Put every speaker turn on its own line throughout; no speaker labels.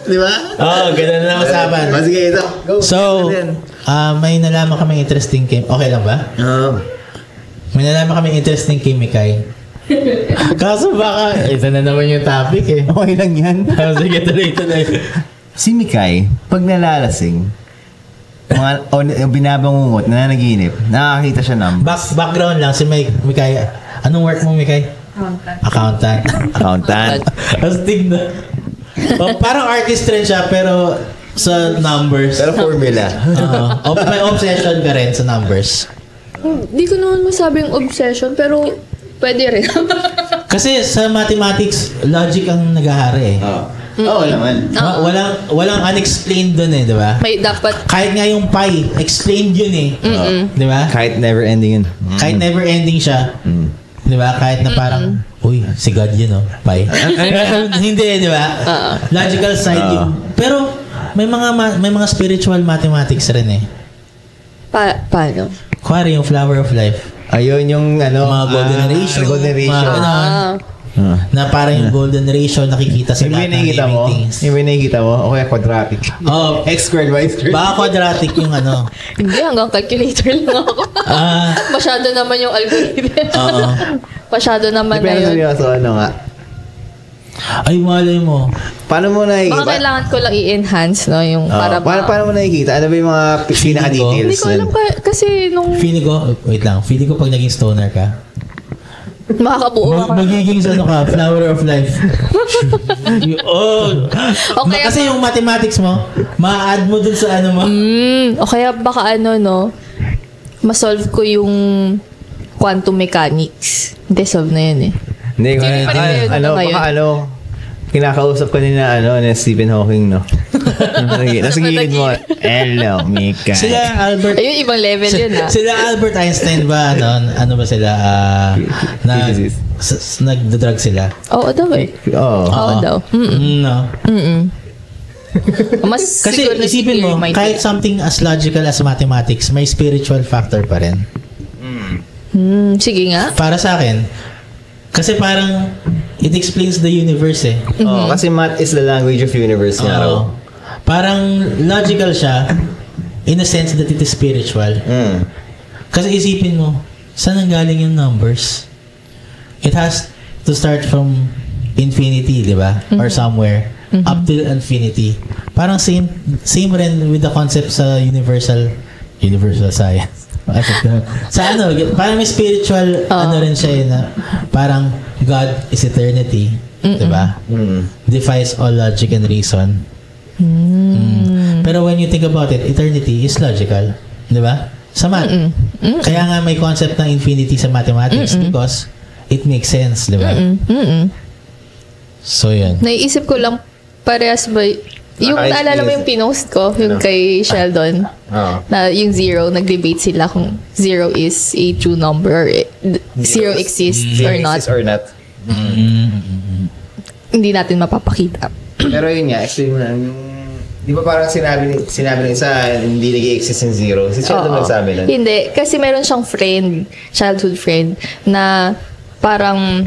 Di ba?
Oo, ganun na usapan.
Sige, ito. Go.
So, may nalaman kami interesting kay... Okay lang ba? May nalaman kami interesting kay Mikay. Kaso baka, ito na naman yung topic eh.
Okay lang yan.
Sige, tuloy.
Si Mikay, pag nalalasing, binabangungot, nananaginip, nakakita siya ng...
Background lang, si Mikay. Anong work mo, Mikay? Accountant. Astig na. Parang artist rin siya, pero sa numbers.
Pero formula.
May obsession ka rin sa numbers.
Hindi ko naman masabing obsession, pero pwede rin.
Kasi sa mathematics, logic ang nag-ahari eh.
Oo naman.
Walang unexplained dun eh, di ba?
May dapat...
Kahit nga yung pi, explained yun eh. Di ba?
Kahit never ending yun.
Kahit never ending siya. Di ba? Kahit na parang, uy, si God yun, oh, pi. Hindi, di ba? Logical side yun. Pero, may mga spiritual mathematics rin eh.
Paano?
Kuwari yung flower of life.
Ayun yung
mga golden ratio.
Golden ratio.
Na parang yung golden ratio nakikita sa lahat ng living things.
Yung nakikita mo? O kaya quadratic. X squared, Y squared.
Baka quadratic yung ano.
Hindi, hanggang calculator lang ako. Masyado naman yung algorithm. Masyado naman na yun.
Depende sa ano nga.
Ay, malay mo.
Paano mo nakikita?
Baka kailangan ko lang i-enhance, no? Yung
paano mo nakikita? Ano ba yung mga pinaka-details?
Hindi ko alam kasi nung...
Feeling ko pag naging stoner ka,
makakabuo ako.
Magiging flower of life.
Okay,
kasi yung mathematics mo, ma-add mo dun sa ano mo.
O kaya baka ma-solve ko yung quantum mechanics. Hindi, solve na yun eh.
Hindi, kinakausap ko na Stephen Hawking, no? Nasa gilid mo, hello, Mika.
Sila Albert...
Ayun, ibang level yun, ha?
Sila Albert Einstein ba, ano ba sila, nagda-drug sila?
Oo daw eh. Oo daw.
No.
Mas
kasi isipin mo, kahit something as logical as mathematics, may spiritual factor pa rin.
Sige nga.
Para sa akin, kasi parang it explains the universe eh.
Kasi math is the language of universe nga raw.
Parang logical siya in a sense that it is spiritual. Kasi isipin mo, saan nanggaling yung numbers? It has to start from infinity, di ba? Or somewhere. Up till infinity. Parang same rin with the concept sa universal science. Sa parang may spiritual rin siya na parang God is eternity, 'di ba? Defies all logic and reason. Pero when you think about it, eternity is logical, 'di ba? Sa math. Kaya nga may concept ng infinity sa mathematics because it makes sense, 'di ba? So yan.
Naiisip ko lang parehas ba yung naalala mo yung pinost ko, yung kay Sheldon, na yung zero, nag-debate sila kung zero is a true number or zero exists or not. Hindi natin mapapakita.
Pero yun nga, explain mo lang, di ba parang sinabi ng isa, hindi nag-exist yung zero? Si Sheldon nagsabi lang.
Hindi, kasi meron siyang childhood friend, na parang,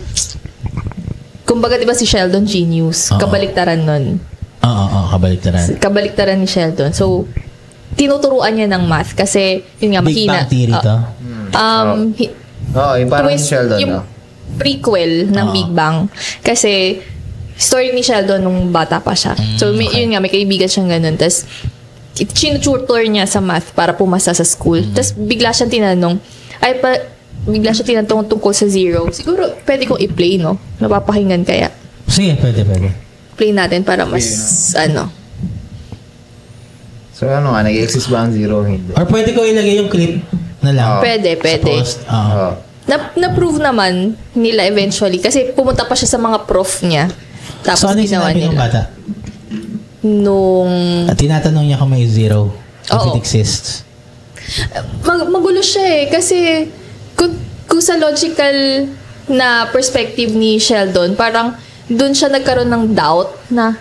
kumbaga diba si Sheldon genius, kabaliktaran nun. Kabaliktaran ni Sheldon. So, tinuturuan niya ng math kasi, yun nga,
Big
mahina.
Bang Theory to?
Yung parang si Sheldon,
yung prequel ng Big Bang. Kasi, story ni Sheldon nung bata pa siya. So, yun nga, may kaibigan siyang ganun. Tapos, chinututor niya sa math para pumasa sa school. Tapos, bigla siyang tinanong tungkol sa zero. Siguro, pwede kong i-play, no? Napapakinggan kaya.
Sige, pwede.
Play natin para mas,
So, nag-exist ba ang zero? Hindi.
Or pwede ko ilagay yung clip na lang.
Pwede. Na-prove naman nila eventually kasi pumunta pa siya sa mga prof niya. Tapos
so, ano yung sinabi ng bata?
Nung...
Tinatanong niya kung may zero. If it exists.
magulo siya kasi kung sa logical na perspective ni Sheldon, parang doon siya nagkaroon ng doubt na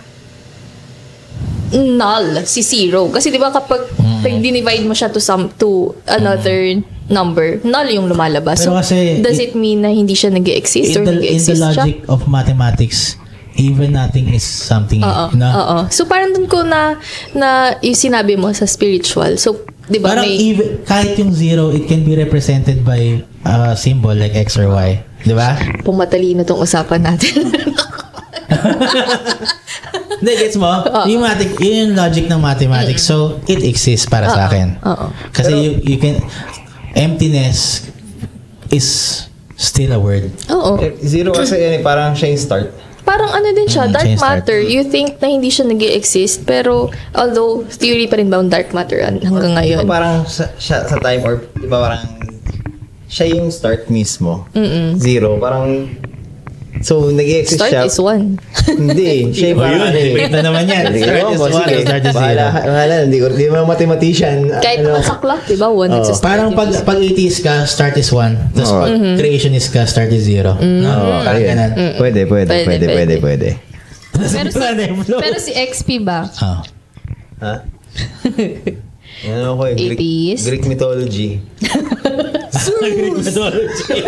null si zero. Kasi di ba kapag dinivide mo siya to another number, null yung lumalabas.
Pero kasi,
does it mean na hindi siya nag-exist or
in
nag-exist
the
siya?
logic of mathematics, even nothing is something.
Oo. So parang dun ko na yung sinabi mo sa spiritual. So, di ba
Parang kahit yung zero, it can be represented by a symbol like X or Y. Di ba?
pumatalino tong usapan natin.
Hindi, gets mo? Yun yung logic ng mathematics. So, it exists para sa akin. Kasi you can... Emptiness is still a word.
Oo.
Zero kasi yan parang siya yung start.
Parang ano din siya, dark
siya yung start.
matter. You think na hindi siya nag-exist, pero although theory pa rin ba ang dark matter hanggang ngayon?
Diba parang sa time or diba parang siya yung start mismo. Zero. Parang so nag-exist
Start
siya.
is one.
Hindi. Siya yung parang
Wait na naman yan. Start is one, start is zero.
Bahala. Hindi mo mathematician.
Kahit masaklak, di ba? One nagsistart.
Parang pag atheist ka, start is one. Tapos pag creationist ka, start is zero. No, parang ganun.
Pwede.
Pero si XP ba?
Oh.
Ha? Ano ko
Atheist?
Greek mythology.
Greek mythology.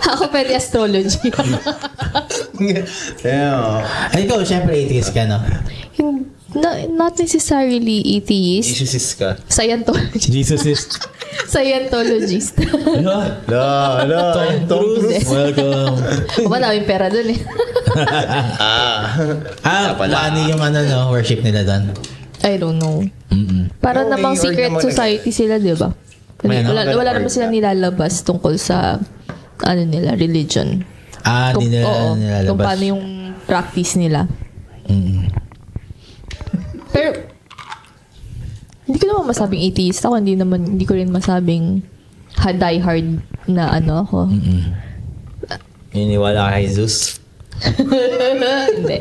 Ako pwede astrology.
Ikaw, syempre atheist ka, no?
Not necessarily atheist.
Jesus ka.
Scientologist.
Jesus is...
Scientologist.
Tom Cruise.
Welcome.
Maraming pera dun
Paano yung worship nila doon?
I don't know. Para namang secret society sila, di ba? Wala naman sila nilalabas tungkol sa nila, religion.
Hindi nila nilalabas.
Kung paano yung practice nila. Pero, hindi ko naman masabing atheist ako. Hindi ko rin masabing die hard na ako.
Niniwala ka kay Jesus?
Hindi.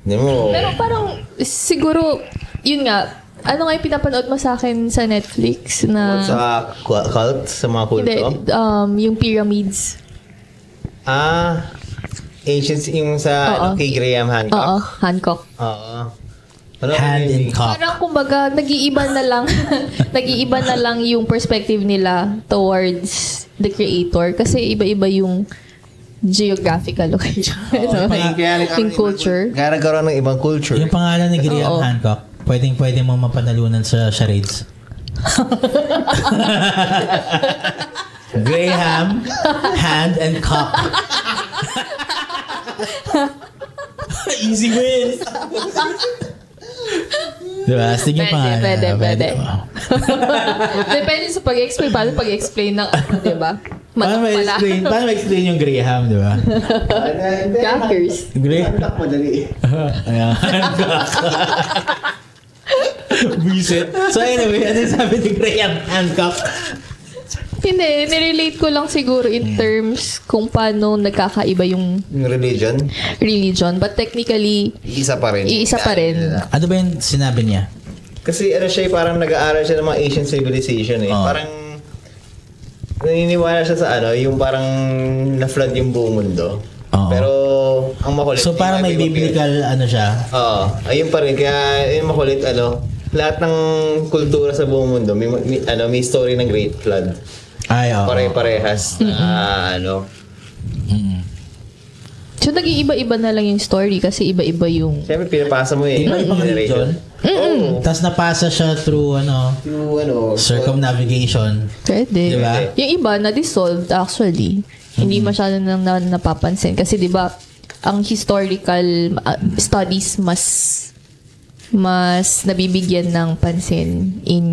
Hindi mo.
Pero parang, siguro, yun nga, ano nga yung pinapanood mo sa akin sa Netflix na...
Sa cult? Sa mga kulto?
Hindi, yung pyramids.
Ancient yung sa kay Graham Hancock?
Oo, Hancock.
Hand in cock.
Parang kumbaga, nag-iiba na lang yung perspective nila towards the creator. Kasi iba-iba yung geographical location. Yung culture.
Kaya nagkaroon ng ibang culture.
Yung pangalan ni Graham Hancock, pwede mo mapanalunan sa charades. Graham, hand and cock. Easy win. Diba? Sige pa.
Pwede. Depende sa pag-explain. Paano pag-explain ng diba?
Paano ma-explain yung Graham, diba?
Crackers.
Hancock madali.
Ayan. Visit. So anyway, ano sabi ni Graham Hancock?
Hindi, nirelate ko lang siguro in terms kung paano nagkakaiba yung religion. But technically,
Iisa pa rin.
Ano ba yung sinabi niya?
Kasi siya parang nag-aaral siya ng mga Asian civilization Parang naniniwala siya sa yung parang na-flood yung buong mundo. Pero ang makulit.
So parang may biblical siya?
Ayun pa rin. Kaya yung makulit lahat ng kultura sa buong mundo may story ng Great Flood. Pare-parehas na
So, nag-iiba-iba na lang yung story kasi iba-iba yung...
Siyempre, pinapasa mo
Iba-ibang religion. Tapos napasa siya through circumnavigation.
Pwede.
Diba?
Yung iba, na-dissolved actually. Hindi masyado nang napapansin. Kasi diba, ang historical studies mas nabibigyan ng pansin in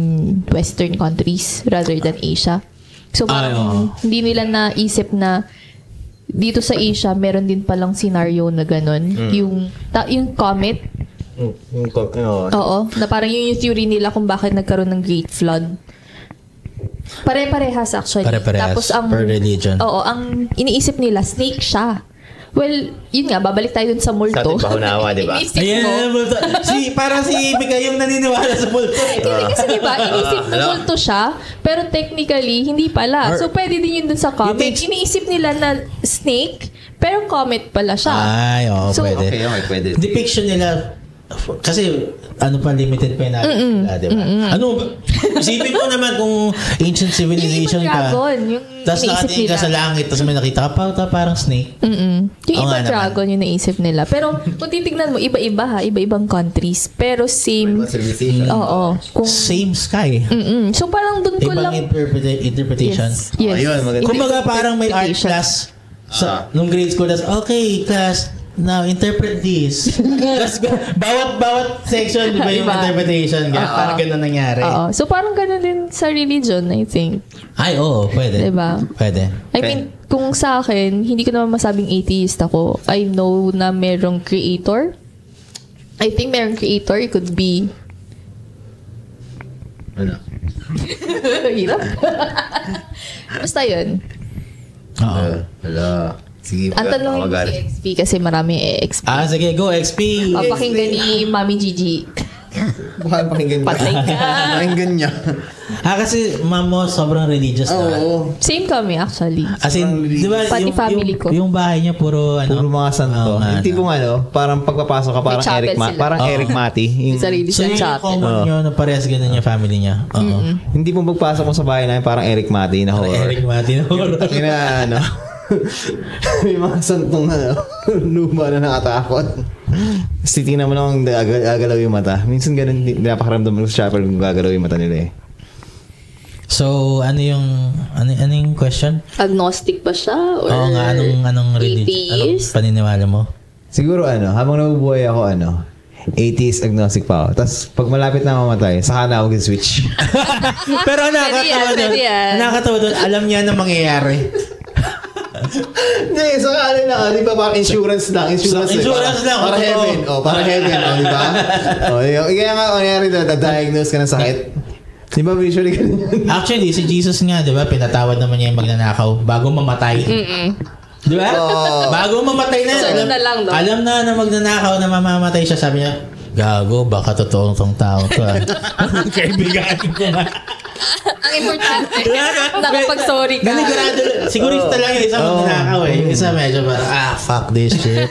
Western countries rather than Asia. So, parang hindi nila naisip na dito sa Asia, meron din palang scenario na ganun. Yung comet. Na parang yung theory nila kung bakit nagkaroon ng Great Flood. Pare-parehas actually.
Pare-parehas
Tapos
per religion.
ang iniisip nila, snake siya. Well, yun nga, babalik tayo dun sa multo.
Sa ating bahunawa, di ba?
Inisip
Ayan,
mo.
multo. Parang si Mika yung naniniwala sa multo.
Hindi kasi diba, inisip mo multo siya, pero technically, hindi pala. So, pwede din yun dun sa comic. Iniisip nila na snake, pero comet pala siya.
Ay, oo,
So,
pwede.
Okay, pwede.
Depiction nila, kasi ano pa, limited pa yung diba? Isipin mo naman kung ancient civilization
yung
ka.
dragon, yung
Tapos
iniisip
nakatingin ka
nila.
sa langit, tapos may nakita ka pa, parang snake.
Yung
Oo
iba
nga
dragon yung naisip nila. Pero kung titignan mo, iba-iba ha, iba-ibang countries. Pero same.
Civilization.
Oo. Kung,
Same sky.
So parang dun ko
Ibang
lang.
interpretation.
Yes.
Ayun, maganda.
Kumbaga parang may art class nung grade school, tas okay, class, now interpret this. Tas bawat section, di ba yung interpretation? Parang ganun nangyari.
Oo. So parang ganun din sa religion, I think.
Ay, oo, pwede.
Diba?
Pwede.
I mean, kung sa akin, hindi ko naman masabing atheist ako. I know na merong creator. I think merong creator. It could be...
Ano?
Hirap. Basta yun.
Oo.
Hala. Sige,
Ang tanong si XP kasi marami XP.
Sige, go, XP.
Papakinggan ni Mami Gigi.
Baka pakinggan niya.
Patay ka.
Pakinggan niya.
Kasi mom mo sobrang religious na.
Oo.
Same kami actually.
As in, di ba,
Pati family ko.
yung bahay niya puro
Puro mga santo. Yung tipong parang pagpapasok ka, parang
chapel sila.
parang Eric Mati. Yung,
Sarili
So
siyang
yung
chapel.
common nyo na parehas ganun yung family niya. Oo.
hindi mo pagpasok mo sa bahay namin, parang Eric Mati na horror.
Eric Martin.
Kina may mga santong luma na nakatakot. Tapos titignan mo lang gagalaw yung mata. Minsan ganun, napakaramdam mo sa chapel kung gagalaw yung mata nila eh.
So, ano yung question?
Agnostic ba siya? Or
Oo nga, anong religion? Anong
atheist?
paniniwala mo?
Siguro habang nabubuhay ako atheist, agnostic pa ako. Tapos pag malapit na mamatay, saka na ako switch.
Pero nakakatawa doon, alam niya na mangyayari.
Hindi, saka di ba parang insurance lang.
Insurance lang.
Para heaven. Para heaven. Di ba? Kaya nga, kanyari na-diagnose ka ng sakit. Di ba usually ganyan?
Actually, si Jesus nga, di ba, pinatawad naman niya yung magnanakaw bago mamatay. Di ba? Bago mamatay na.
So, na lang, no?
Alam na magnanakaw na mamamatay siya. Sabi niya, gago, baka totoo tong tao to. Kaibigan ko nga.
Ang importante, nakapag-sorry ka.
Ganigurado. Sigurista lang yung isa magnanakaw eh. Yung isa medyo parang, fuck this shit.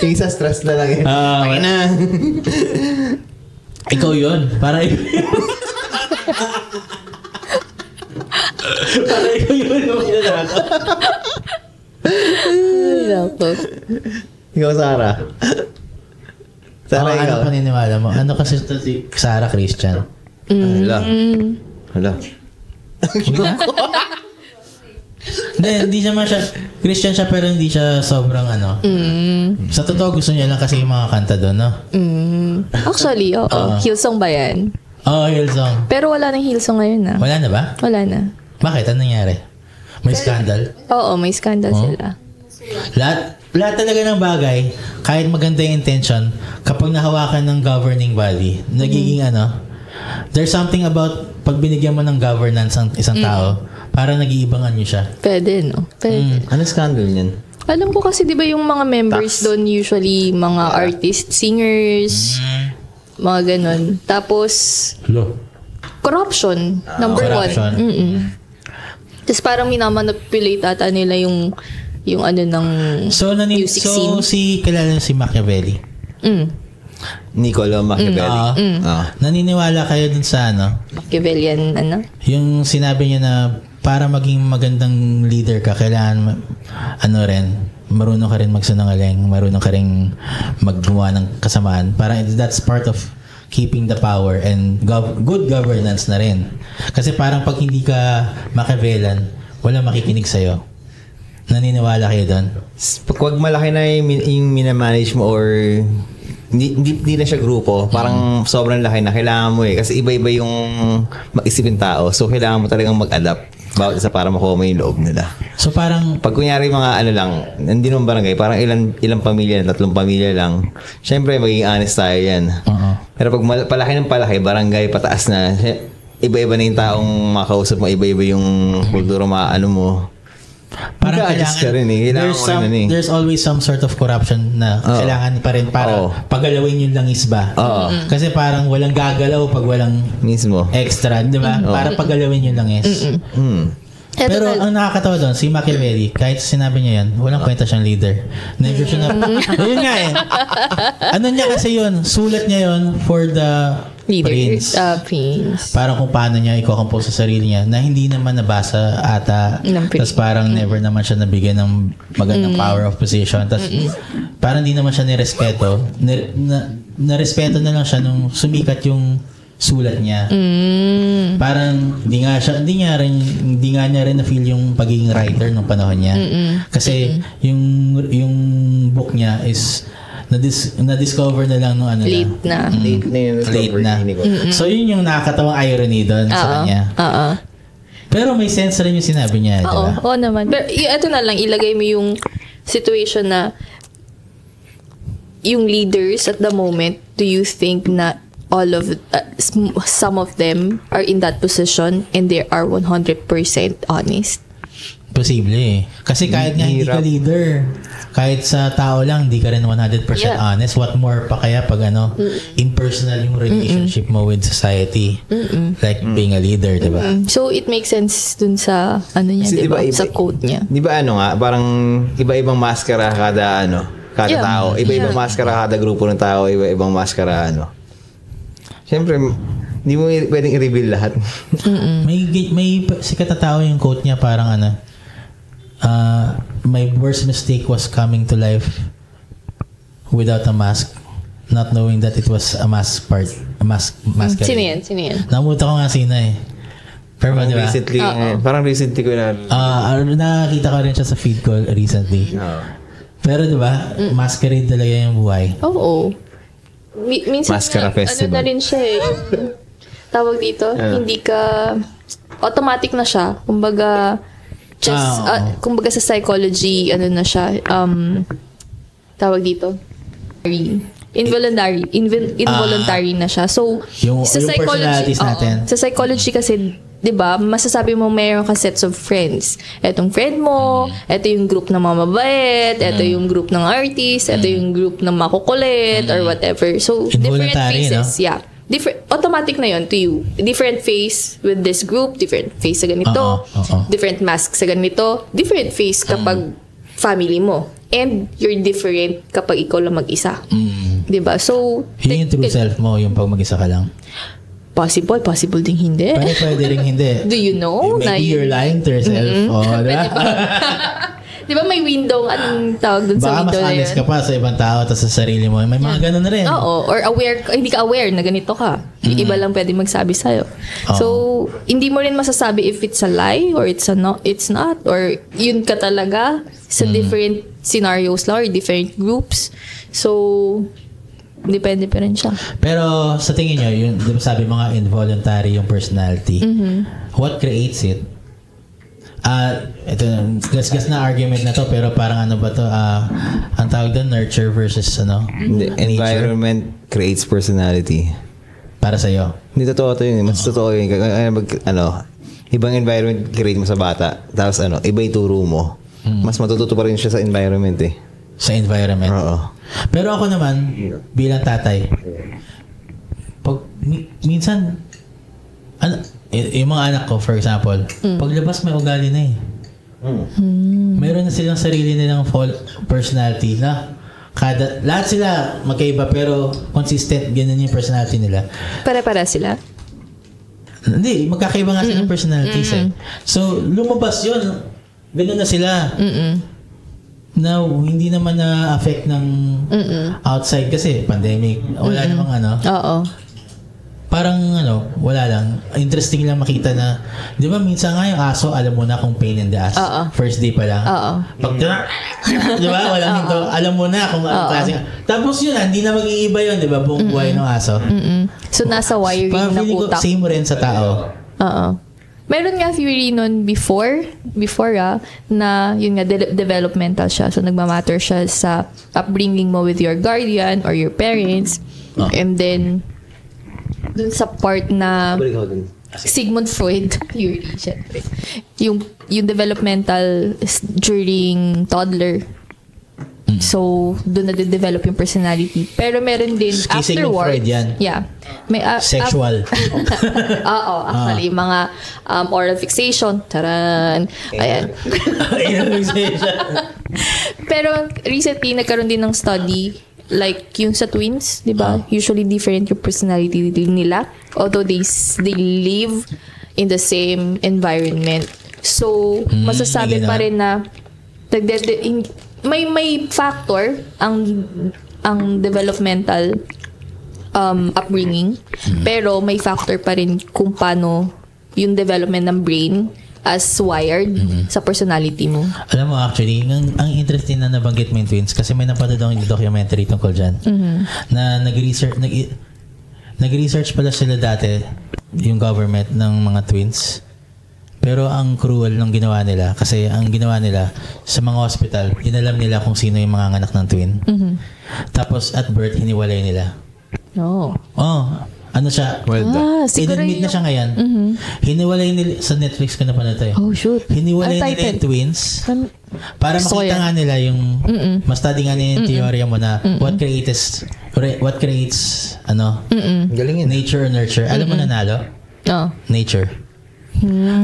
Yung isa stress na lang eh.
Okay na. Ikaw yun. Para ikaw yun yung magnanakaw.
Ikaw, Sarah. Sarah, ikaw.
Ano paniniwala mo? Ano kasi ito si Sarah Christian?
Hala.
Hindi siya Christian siya pero hindi siya sobrang Sa totoo gusto niya lang kasi yung mga kanta doon, no?
Actually, oo. Hillsong ba yan?
Oo, Hillsong.
Pero wala nang Hillsong ngayon na.
Wala na ba?
Wala na.
Bakit? Anong nangyari? May scandal?
Oo, may scandal sila.
Lahat talaga ng bagay, kahit maganda yung intention, kapag nahawakan ng governing body, nagiging there's something about pag binigyan mo ng governance ang isang tao, para nag-iibangan nyo siya.
Pwede, no? Pwede.
Ano scandal niyan?
Alam ko kasi, di ba yung mga members doon, usually mga artists, singers, mga ganun. Tapos, corruption, number
corruption.
one. Tapos parang minamanipulate ata nila yung ng music scene.
Si kilala si Machiavelli.
Niccolo Machiavelli.
Naniniwala kayo dun sa
Machiavellian,
yung sinabi niya na para maging magandang leader ka, kailangan marunong ka rin magsinungaling, marunong ka rin maggumawa ng kasamaan. Parang that's part of keeping the power and good governance na rin. Kasi parang pag hindi ka Machiavellian, wala makikinig sa'yo. Naniniwala kayo doon?
Pag malaki na yung minamanage mo or hindi na siya grupo, parang sobrang laki na kailangan mo eh. Kasi iba-iba yung mag-isipin tao. So, kailangan mo talagang mag-adapt bawat isa para makuha mo yung loob nila.
So, parang
pag kunyari mga hindi naman barangay, parang ilang pamilya, 3 pamilya lang. Siyempre, magiging honest tayo yan. Pero pag palaki ng palaki, barangay, pataas na, iba-iba na yung taong makausap mo, iba-iba yung kultura mo.
Parang
Mag-a-adjust ka rin eh. Kailangan
there's,
mo rin eh.
there's always some sort of corruption na kailangan pa rin para pagalawin yung langis ba. Kasi parang walang gagalaw pag walang
Mismo.
extra, di ba? Para pagalawin yung langis. Pero ang nakakatawa doon, si Machiavelli, kahit sinabi niya yan, walang kwenta siyang leader. Never siya na... Yun nga eh. Ano niya kasi yun, sulat niya yun for the
Leaders.
prince. Parang kung paano niya i-compose sa sarili niya na hindi naman nabasa ata. Tapos parang never naman siya nabigyan ng magandang power of position. Tapos parang hindi naman siya nirespeto. Narespeto na lang siya nung sumikat yung sulat niya. Parang hindi nga niya rin na feel yung pagiging writer nung panahon niya. Kasi yung book niya is na-discover na lang nung ano
Late na.
Late na. So yun yung nakakatawang irony doon sa kanya. Pero may sense rin yung sinabi niya, di ba?
Oo naman. Pero ito na lang, ilagay mo yung situation na yung leaders at the moment, do you think na all of some of them are in that position and they are 100% honest?
Posible eh. Kasi kahit nga hindi ka leader, kahit sa tao lang, hindi ka rin 100% honest. What more pa kaya pag impersonal yung relationship mo with society. Like being a leader, diba?
So, it makes sense dun sa, diba? Sa quote niya.
Di ba parang iba-ibang maskara kada tao. Iba-ibang maskara kada grupo ng tao, iba-ibang maskara Siyempre, hindi mo pwedeng i-reveal lahat.
May sikat na tao yung quote niya, parang my worst mistake was coming to life without a mask, not knowing that it was a masquerade.
Sino yan?
Namuta ko nga sino eh. Pero
Parang
diba?
recently ko na...
nakakita ko rin siya sa feed ko recently. Pero diba, masquerade talaga yung buhay.
Oo. Minsan
Mascara Festival.
na rin siya eh. Tawag dito, hindi ka... Automatic na siya. Kumbaga... kumbaga sa psychology, na siya, tawag dito, involuntary na siya. So,
yung personalities natin.
Sa psychology kasi, 'di ba, masasabi mo mayroon ka sets of friends. Etong friend mo, eto yung group ng mga mabait, eto yung group ng artist, eto yung group ng makukulit or whatever. So, different faces, automatic na yon to you. Different face with this group, different face sa ganito, different mask sa ganito, different face kapag family mo. And you're different kapag ikaw lang mag-isa. Diba? So,
yun yung true self mo, yung pag mag-isa ka lang.
Possible ding hindi.
Pwede rin hindi.
Do you know?
Maybe you're lying to yourself. Diba?
Di ba may window, anong tawag dun sa window na yun?
Baka mas honest ka pa sa ibang tao at sa sarili mo. May mga ganun na rin.
Oo. Or hindi ka aware na ganito ka. Iba lang pwede magsabi sa'yo. So, hindi mo rin masasabi if it's a lie or it's not. Or yun ka talaga sa different scenarios lang or different groups. So, depende pa rin siya.
Pero sa tingin nyo, yun, di ba sabi mga involuntary yung personality. What creates it? Ito, gas na argument na to, pero parang ba to, ang tawag doon, nurture versus
Environment creates personality.
Para sa'yo?
Hindi totoo to yun. Mas totoo yun. Ibang environment create mo sa bata. Tapos iba yung turo mo. Mas matututo pa rin siya sa environment eh.
Sa environment?
Oo.
Pero ako naman, bilang tatay, pag minsan, yung mga anak ko, for example, paglabas may ugali na eh. Meron na silang sarili nilang personality na lahat sila magkaiba pero consistent, ganun yung personality nila.
Para sila?
Hindi, magkakaiba nga silang personalities eh. So, lumabas yun. Ganun na sila. Na hindi naman na-affect ng outside kasi pandemic. Wala namang
Oo.
Parang wala lang. Interesting lang makita na, di ba minsan nga yung aso, alam mo na kung pain in the ass. First day pa lang. Pag di ba, walang hinto, alam mo na kung anong klase. Tapos yun, hindi na mag-iiba yun, di ba, buong buhay ng aso.
So, nasa wiring ng utak.
Same rin sa tao.
Meron nga theory nun before na yun nga, developmental siya. So, nagmamatter siya sa upbringing mo with your guardian or your parents. And then, dun sa part na Sigmund Freud theory, syempre. Yung developmental during toddler. So, doon na-develop yung personality. Pero meron din
Sigmund
afterwards.
Freud yan.
Yeah. May,
Sexual.
Oo, actually, mga oral fixation. Taran. Ayan. Pero recently, nagkaroon din ng study like yung sa twins, di ba? Usually different yung personality nila. Although they live in the same environment. So, masasabi pa rin na may factor ang developmental upbringing, pero may factor pa rin kung paano yung development ng brain as wired sa personality mo.
Alam mo, actually, ang interesting na nabanggit mo yung twins kasi may napanood akong documentary tungkol dyan na nag-research pala sila dati yung government ng mga twins. Pero ang cruel ng ginawa nila, kasi ang ginawa nila sa mga hospital, inalam nila kung sino yung mga anak ng twin. Tapos at birth, hiniwalay nila.
No.
Oh, ano siya?
Siguro
In-admit na siya ngayon. Hiniwalay nila, sa Netflix ko na pala tayo.
Oh, shoot.
Hiniwalay nila yung twins para makita nga nila yung, ma-study nga nila yung teorya mo na what creates
Galing yun.
nature or nurture. Alam mo nanalo?
Oh.
Nature.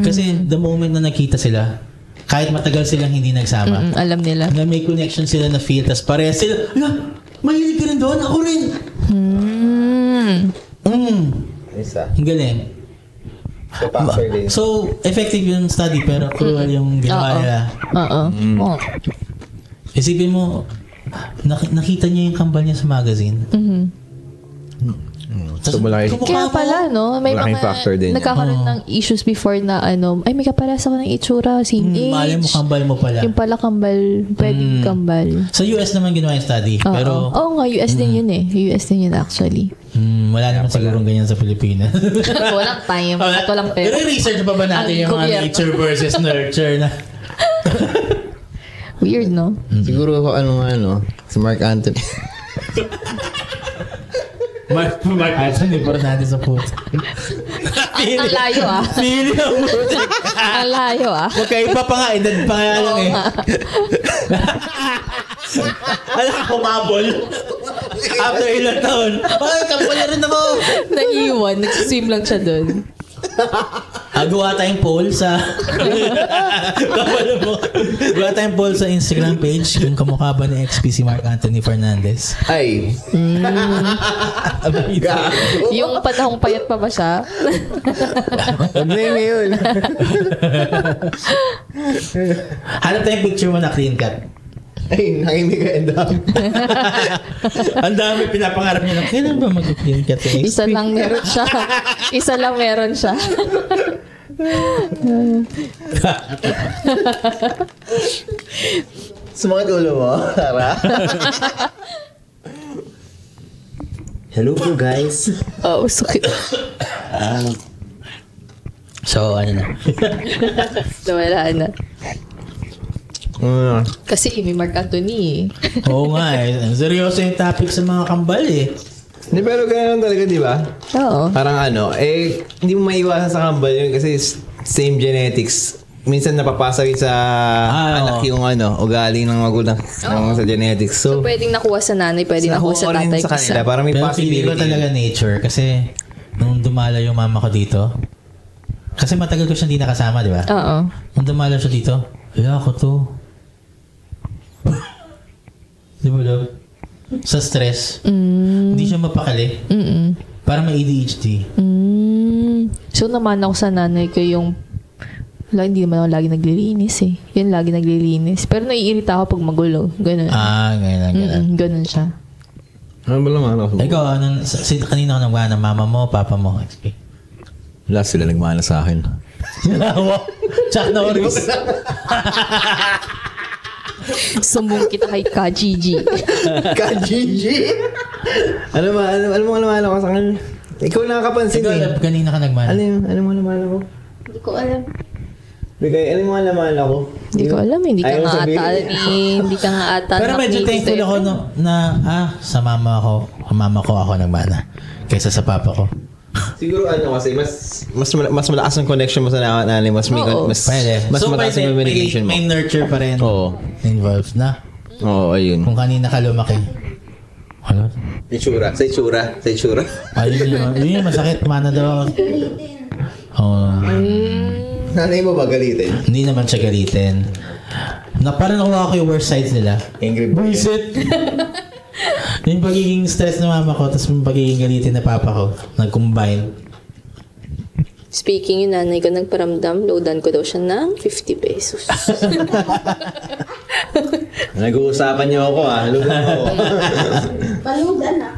Kasi the moment na nakita sila, kahit matagal silang hindi nagsama,
Alam nila.
na may connection sila na feel, tas parehas sila, mahilig ka rin doon, ako rin.
Isa.
Ang galing. So, effective yung study, pero cruel yung ginawa nila.
Oo.
Isipin mo, nakita niya yung kambal niya sa magazine.
So, malaki.
Kaya pala, no? May
Malaking
mga
factor din.
nagkakaroon ng issues before na ay may kapares ako ng itsura, same age.
Mali mo, kambal mo pala.
Yung pala kambal, pwedeng kambal.
Sa US naman ginawa yung study, pero
Oo nga, US din yun eh. US din yun actually.
wala naman sigurong ganyan sa Pilipinas.
Walang time at walang pera.
I-research pa ba natin yung mga nature versus nurture na?
Weird, no?
Siguro si Mark Anthony.
Mark Anthony, importante sa puto.
Ang layo ah.
Pili ang puto.
Ang layo ah.
Magkaiba pa nga, edad pa nga lang eh. Alam ka, humabol. After ilang taon. Ay, kapal na rin ako.
Naiiwan, nagsiswim lang siya dun.
Gawa tayong poll sa gawa tayong poll sa Instagram page kung kamukha ba ni XP si Mark Anthony Fernandez.
Ay.
Yung panahong payat pa ba siya?
Huwag na yun ngayon.
Hanap tayong picture mo na clean cut.
Ay, nakinig ka and up.
Ang dami pinapangarap niya na kailan ba mag-clean cut si XP?
Isa lang meron siya. Isa lang meron siya.
Sumakit ulo mo, Tara. Hello po, guys.
Oo, sakit.
So, ano na?
Nawala na. Kasi may Mark Anthony eh.
Oo nga eh. Seryoso yung topic sa mga kambal eh.
Hindi, pero ganyan talaga, di ba?
Oo.
Parang hindi mo maiwasan sa kambal yun kasi same genetics. Minsan napapasa rin sa anak yung ugali ng magulang sa genetics.
So, pwedeng nakuha sa nanay, pwedeng nakuha sa tatay.
Sa kanila, parang may
pero
possibility.
pili ko talaga nature kasi nung dumala yung mama ko dito, kasi matagal ko siya hindi nakasama, di ba?
Oo.
Nung dumala siya dito, ako to. Di ba, love? Sa stress. Hindi siya mapakali. Parang may ADHD.
So, naman ako sa nanay ko yung hindi naman ako lagi naglilinis eh. Yun, lagi naglilinis. Pero naiirita ako pag magulo. Ganun.
Ganun.
Ganun siya.
Ano ba naman ako?
Ikaw, kanina ka nagmana ng mama mo, papa mo.
Last sila nagmana sa akin.
Chuck Norris.
Sumbong kita kay Ka-Gigi.
Ka-Gigi? Ano mo naman ako sa akin? Ikaw nakakapansin
Ikaw,
eh.
kanina ka nagmana.
Ano mo naman ako?
Hindi ko alam.
Ano mo naman ako?
Hindi ko alam. Hindi ka
Ayaw
nga
sabihin.
ata hindi ka nga ata
Pero medyo thankful ako sa mama ko ako nagmana kaysa sa papa ko.
Siguro kasi mas malakas ang connection mo sa nanay, mas
Oo.
Pwede.
mas mataas yung communication mo.
may nurture pa rin
Oo.
involved na.
Oo, ayun.
Kung kanina ka lumaki. Ano?
Sa itsura.
Ayun yun, masakit. Mana daw. Oo.
Nanay mo ba galitin?
Hindi naman siya galitin. Parang nakuha ko yung worst sides nila.
Angry boy.
Buisit! Yung pagiging stress ng mama ko, tapos yung pagiging galitin na papa ko, nag-combine.
Speaking, yung nanay ko nagparamdam, loadan ko daw siya ng 50 pesos.
Nag-uusapan niyo ako lugan ako.
Palugan na.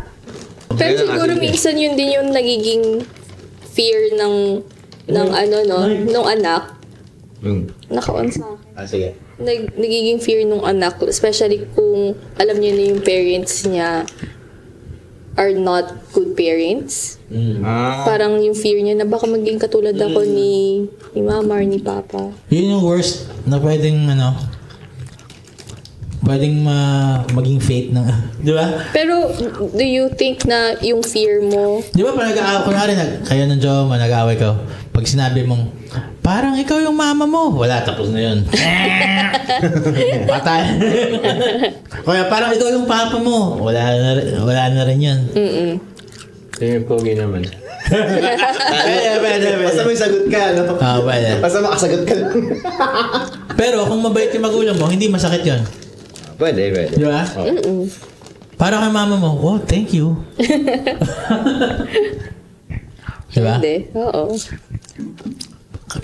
Pero siguro minsan yun din yung nagiging fear ng nung anak. Naka-on sa akin.
Sige.
Nagiging fear nung anak, especially kung alam niya na yung parents niya are not good parents. Parang yung fear niya na baka maging katulad ako ni mama or ni papa.
Yun yung worst na pwedeng maging fate ng, di ba?
Pero do you think na yung fear mo,
Di ba pag kunwari, kayo ng jowa mo, nag-away ka, pag sinabi mong, parang ikaw yung mama mo, wala, tapos na yun. Patay. Kaya parang ikaw yung papa mo, wala na rin yun.
Yung pogi naman.
Pwede.
Basta may sagot ka, no?
Pwede.
Basta makasagot ka lang.
Pero kung mabait yung magulang mo, hindi masakit yun.
Pwede.
Di ba? Para kay mama mo, oh, thank you. Di ba?
hindi? Oo.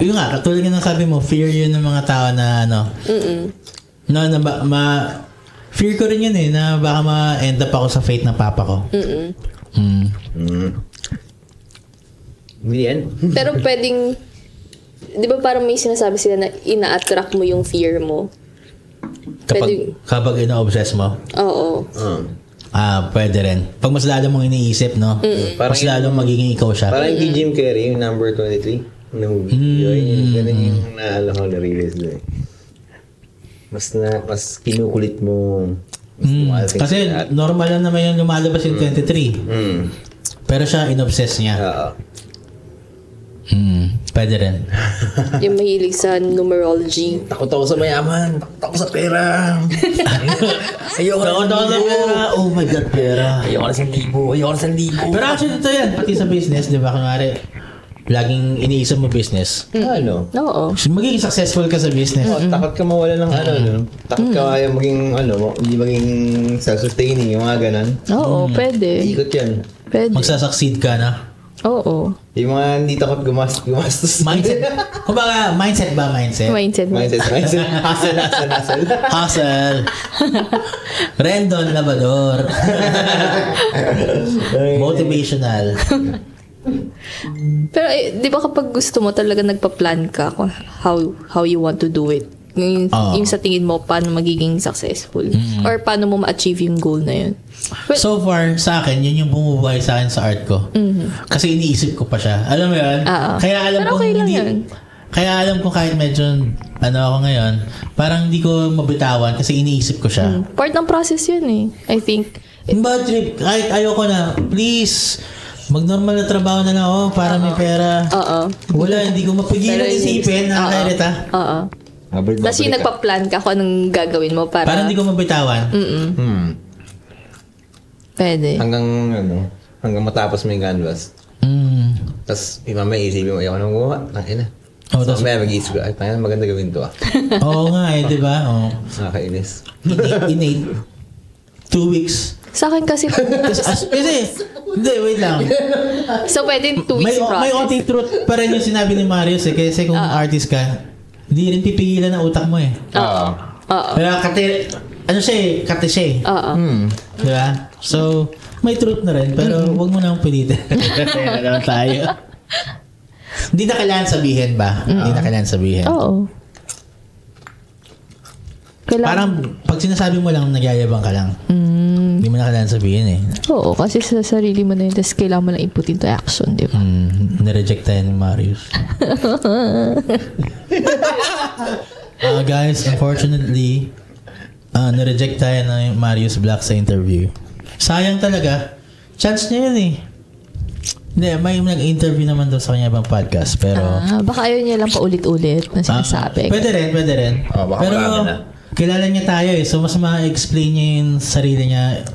Yun nga, katulad nga ng sabi mo, fear yun ng mga tao na fear ko rin yun na baka ma-end up ako sa fate ng papa ko.
Hindi yan.
Pero pwedeng, di ba parang may sinasabi sila na ina-attract mo yung fear mo?
Kapag ina-obsess mo,
Oo.
pwede rin. Pag mas lalo mong iniisip, no? Mas lalo magiging ikaw siya.
Parang kay Jim Carrey, yung number 23. Na movie. Yun, ganun yung naalala ko na-realize doon. Mas kinukulit mo.
Kasi normal lang naman yung lumalabas yung 23. Pero siya, inobsess niya.
Oo.
Pwede rin.
Yung mahilig sa numerology.
Takot ako sa mayaman. Takot ako sa pera. Ayoko na
sa pera. Oh my God, pera.
Ayoko na sa libo.
Pero actually, ito yan. Pati sa business, di ba? Kunwari, laging iniisip mo business.
Ano?
Oo.
Magiging successful ka sa business.
Takot ka mawala ng no? Takot ka kaya maging, hindi maging self-sustaining, yung mga ganun.
Oo, pwede.
Ikot yan.
Pwede.
Magsa-succeed ka na.
Oo.
Yung mga hindi takot gumastos.
Mindset. Kumbaga, mindset ba? Mindset?
Mindset mo.
Hustle.
Hustle. Rendon Labrador. Motivational.
Pero di ba kapag gusto mo talaga nagpa-plan ka kung how you want to do it? Yung sa tingin mo paano magiging successful or paano mo ma-achieve yung goal na yun.
So far, sa akin, yun yung bumubuhay sa akin sa art ko. Kasi iniisip ko pa siya. Alam mo yun? Kaya alam
Pero
ko
okay lang yun.
Kaya alam ko kahit medyo ako ngayon, parang hindi ko mabitawan kasi iniisip ko siya.
Part ng process yun eh. I think.
Bad trip, kahit ayoko na, please, mag-normal na trabaho na lang ako para may pera. Wala, hindi ko mapigilan isipin. Nakakairita.
Oo. Tapos yung nagpa-plan ka kung anong gagawin mo para...
Parang hindi ko mabitawan.
Pwede.
Hanggang matapos mo yung canvas. Tapos, mamaya isipin mo, ayaw ko nang gumawa. Tangina. So, mamaya mag-iisip ko, ay, tangina, maganda gawin to
Oo nga di ba?
Nakakainis.
Innate. 2 weeks.
Sa akin kasi...
Hindi, wait lang.
So, pwede 2 weeks process.
May onti truth pa rin yung sinabi ni Marius kasi kung artist ka, hindi rin pipigilan ang utak mo eh.
Oo.
Kaya kate siya eh.
Oo.
Di ba? So, may truth na rin, pero wag mo nang pilitin. Kaya naman tayo. Hindi na kailangan sabihin ba? Hindi na kailangan sabihin.
Oo.
Parang, pag sinasabi mo lang, nagyayabang ka lang. Hindi mo na kailangan sabihin eh.
Oo, kasi sa sarili mo na yun, tapos kailangan mo lang input into action, di ba?
Nireject tayo ni Marius. Guys, unfortunately, nireject tayo ng Marius Black sa interview. Sayang talaga. Chance niya yun eh. Hindi, may nag-interview naman daw sa kanya ibang podcast, pero...
Baka ayaw niya lang paulit-ulit na sinasabi.
Pwede rin.
Baka
Pero
marami na.
kilala niya tayo eh. So, mas ma-explain niya yung sarili niya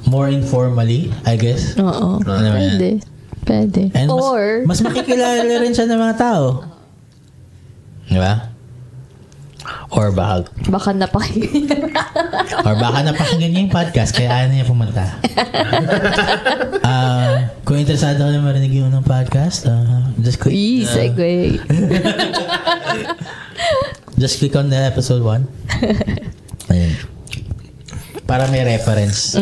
more informally, I guess.
Oo.
Ano ba yan?
Pwede.
And
Or,
mas makikilala rin siya ng mga tao. Di ba? Or baka napakinggan niya yung podcast kaya ayaw niya pumunta. Kung interesado ka na marinig yung unang podcast, just click.
segue.
Just click on the episode 1. Ayun. Para may reference.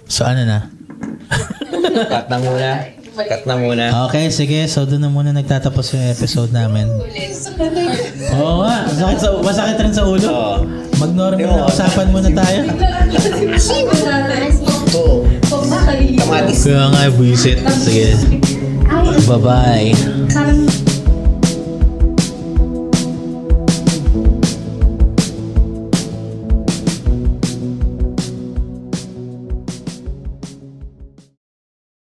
So ano na?
Cut na muna.
Okay, sige. So doon na muna nagtatapos yung episode namin. Oo nga. Masakit rin sa ulo. Mag-normal na usapan muna tayo.
Oo. Kamatis.
Kaya nga, buisit. Sige. Bye-bye.